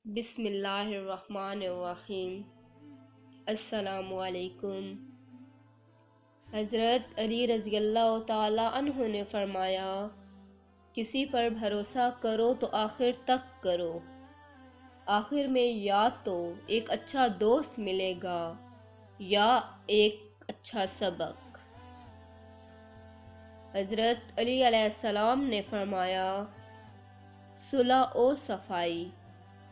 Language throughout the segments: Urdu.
بسم اللہ الرحمن الرحیم۔ السلام علیکم۔ حضرت علی رضی اللہ تعالی عنہ نے فرمایا، کسی پر بھروسہ کرو تو آخر تک کرو، آخر میں یا تو ایک اچھا دوست ملے گا یا ایک اچھا سبق۔ حضرت علی علیہ السلام نے فرمایا، صلح و صفائی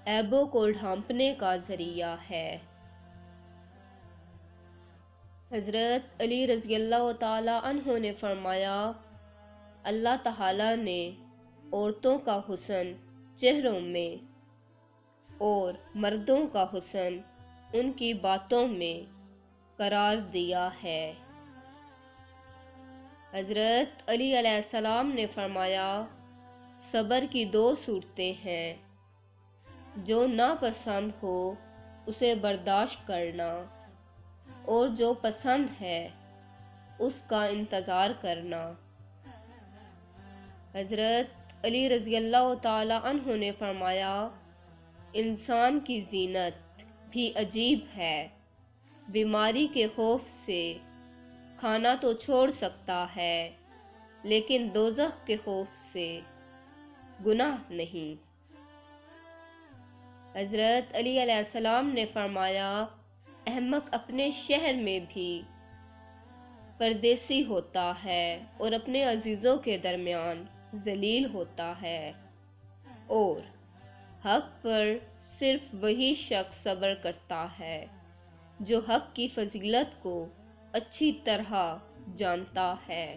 عیبوں کو ڈھانپنے کا ذریعہ ہے۔ حضرت علی رضی اللہ تعالی عنہ نے فرمایا، اللہ تعالی نے عورتوں کا حسن چہروں میں اور مردوں کا حسن ان کی باتوں میں قرار دیا ہے۔ حضرت علی علیہ السلام نے فرمایا، صبر کی دو صورتیں ہیں، جو ناپسند ہو اسے برداشت کرنا اور جو پسند ہے اس کا انتظار کرنا۔ حضرت علی رضی اللہ تعالی عنہ نے فرمایا، انسان کی زینت بھی عجیب ہے، بیماری کے خوف سے کھانا تو چھوڑ سکتا ہے لیکن دوزخ کے خوف سے گناہ نہیں۔ حضرت علی علیہ السلام نے فرمایا، احمق اپنے شہر میں بھی پردیسی ہوتا ہے اور اپنے عزیزوں کے درمیان ذلیل ہوتا ہے، اور حق پر صرف وہی شخص صبر کرتا ہے جو حق کی فضیلت کو اچھی طرح جانتا ہے۔